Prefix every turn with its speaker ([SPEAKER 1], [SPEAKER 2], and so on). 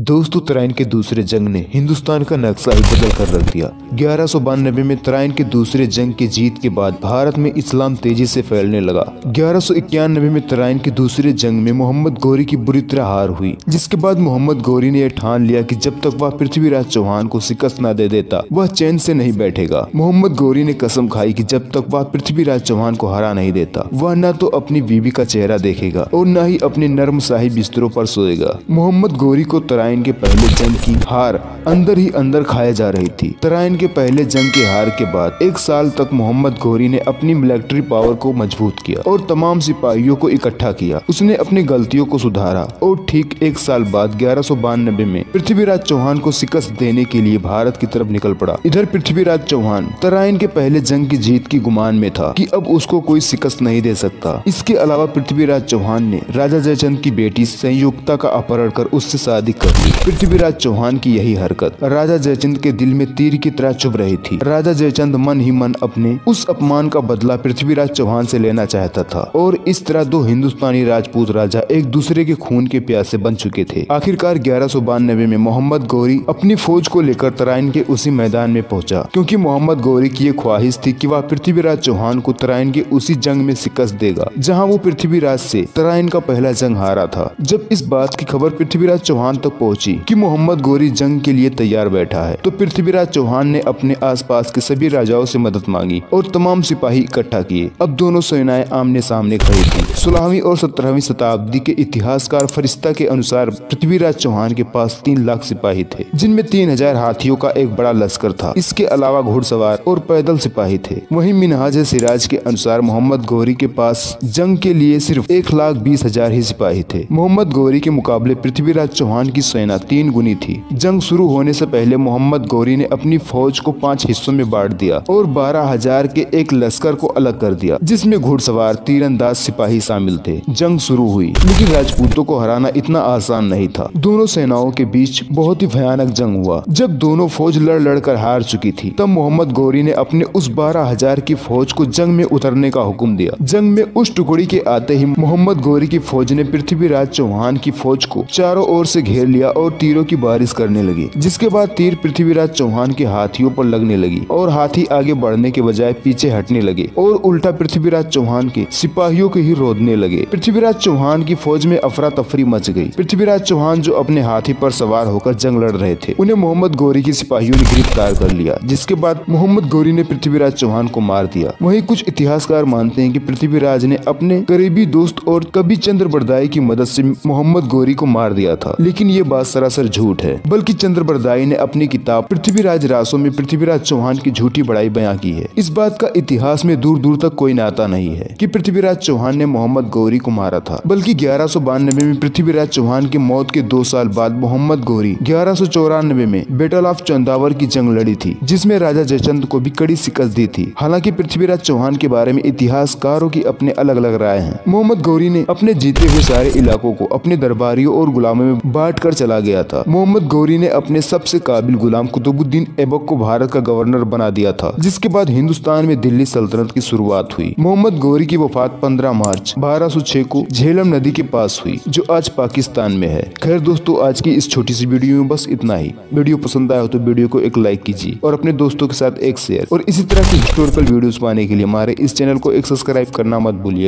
[SPEAKER 1] दोस्तों, तराइन के दूसरे जंग ने हिंदुस्तान का नक्शा ही बदल कर रख दिया। 1192 में तराइन के दूसरे जंग की जीत के बाद भारत में इस्लाम तेजी से फैलने लगा। 1191 में तराइन के दूसरे जंग में मोहम्मद गौरी की बुरी तरह हार हुई, जिसके बाद मोहम्मद गौरी ने यह ठान लिया कि जब तक वह पृथ्वीराज चौहान को शिकस्त न दे देता वह चैन से नहीं बैठेगा। मोहम्मद गौरी ने कसम खाई कि जब तक वह पृथ्वीराज चौहान को हरा नहीं देता वह न तो अपनी बीवी का चेहरा देखेगा और न ही अपने नर्म शाही बिस्तरों पर सोएगा। मोहम्मद गौरी को तराइन के पहले जंग की हार अंदर ही अंदर खाए जा रही थी। तराइन के पहले जंग की हार के बाद 1 साल तक मोहम्मद गौरी ने अपनी मिलिट्री पावर को मजबूत किया और तमाम सिपाहियों को इकट्ठा किया। उसने अपनी गलतियों को सुधारा और ठीक 1 साल बाद 1192 में पृथ्वीराज चौहान को शिकस्त देने के लिए भारत की तरफ निकल पड़ा। इधर पृथ्वीराज चौहान तराइन के पहले जंग की जीत की गुमान में था कि अब उसको कोई शिकस्त नहीं दे सकता। इसके अलावा पृथ्वीराज चौहान ने राजा जयचंद की बेटी संयुक्ता का अपहरण कर उससे शादी कर ली। पृथ्वीराज चौहान की यही हरकत राजा जयचंद के दिल में तीर की तरह चुभ रही थी। राजा जयचंद मन ही मन अपने उस अपमान का बदला पृथ्वीराज चौहान से लेना चाहता था और इस तरह दो हिंदुस्तानी राजपूत राजा एक दूसरे के खून के प्यासे बन चुके थे। आखिरकार 1192 में मोहम्मद गौरी अपनी फौज को लेकर तराइन के उसी मैदान में पहुंचा, क्योंकि मोहम्मद गौरी की ये ख्वाहिश थी कि वह पृथ्वीराज चौहान को तराइन के उसी जंग में शिकस्त देगा जहाँ वो पृथ्वीराज से तराइन का पहला जंग हारा था। जब इस बात की खबर पृथ्वीराज चौहान तक पहुंची कि मोहम्मद गौरी जंग के लिए तैयार बैठा है, तो पृथ्वीराज चौहान ने अपने आसपास के सभी राजाओं से मदद मांगी और तमाम सिपाही इकट्ठा किए। अब दोनों सेनाएं आमने सामने खड़ी थी। 16वीं और 17वीं शताब्दी के इतिहासकार फरिश्ता के अनुसार पृथ्वीराज चौहान के पास 3 लाख सिपाही थे, जिनमें 3000 हाथियों का एक बड़ा लश्कर था। इसके अलावा घुड़सवार और पैदल सिपाही थे। वहीं मिनहाज सिराज के अनुसार मोहम्मद गौरी के पास जंग के लिए सिर्फ 1,20,000 ही सिपाही थे। मोहम्मद गौरी के मुकाबले पृथ्वीराज चौहान की सेना 3 गुनी थी। जंग शुरू होने से पहले मोहम्मद गौरी ने अपनी फौज को 5 हिस्सों में बांट दिया और 12,000 के एक लश्कर को अलग कर दिया, जिसमें घुड़सवार तीरंदाज सिपाही शामिल थे। जंग शुरू हुई, लेकिन राजपूतों को हराना इतना आसान नहीं था। दोनों सेनाओं के बीच बहुत ही भयानक जंग हुआ। जब दोनों फौज लड़ लड़ कर हार चुकी थी, तब मोहम्मद गौरी ने अपने उस 12,000 की फौज को जंग में उतरने का हुक्म दिया। जंग में उस टुकड़ी के आते ही मोहम्मद गौरी की फौज ने पृथ्वीराज चौहान की फौज को चारों ओर से घेर लिया और तीरों की बारिश करने लगी, जिसके बाद तीर पृथ्वीराज चौहान के हाथियों पर लगने लगी और हाथी आगे बढ़ने के बजाय पीछे हटने लगे और उल्टा पृथ्वीराज चौहान के सिपाहियों के ही रोदने लगे। पृथ्वीराज चौहान की फौज में अफरा तफरी मच गई। पृथ्वीराज चौहान जो अपने हाथी पर सवार होकर जंग लड़ रहे थे, उन्हें मोहम्मद गौरी के सिपाहियों ने गिरफ्तार कर लिया, जिसके बाद मोहम्मद गौरी ने पृथ्वीराज चौहान को मार दिया। वहीं कुछ इतिहासकार मानते हैं कि पृथ्वीराज ने अपने करीबी दोस्त और कवि चंद्र बरदाई की मदद से मोहम्मद गौरी को मार दिया था, लेकिन ये बात सरासर झूठ है। बल्कि चंद्र बरदाई ने अपनी किताब पृथ्वीराज रासों में पृथ्वीराज चौहान की झूठी बड़ाई बयां की है। इस बात का इतिहास में दूर दूर तक कोई नाता नहीं है कि पृथ्वीराज चौहान ने मोहम्मद गौरी को मारा था, बल्कि 1192 में पृथ्वीराज चौहान की मौत के 2 साल बाद मोहम्मद गौरी 1194 में बैटल ऑफ चंदावर की जंग लड़ी थी, जिसमें राजा जयचंद को भी कड़ी शिकस्त दी थी। हालांकि पृथ्वीराज चौहान के बारे में इतिहासकारों की अपने अलग अलग राय हैं। मोहम्मद गौरी ने अपने जीते हुए सारे इलाकों को अपने दरबारियों और गुलामों में बांट कर चला गया था। मोहम्मद गौरी ने अपने सबसे काबिल गुलाम कुतुबुद्दीन ऐबक को भारत का गवर्नर बना दिया था, जिसके बाद हिंदुस्तान में दिल्ली सल्तनत की शुरुआत हुई। मोहम्मद गौरी की वफात 15 मार्च 1206 को झेलम नदी के पास हुई, जो आज पाकिस्तान में है। खैर दोस्तों, आज की इस छोटी सी वीडियो में बस इतना ही। वीडियो पसंद आया हो तो वीडियो को एक लाइक कीजिए और अपने दोस्तों के साथ एक शेयर, और इसी तरह की हिस्टोरिकल वीडियोस पाने के लिए हमारे इस चैनल को एक सब्सक्राइब करना मत भूलिएगा।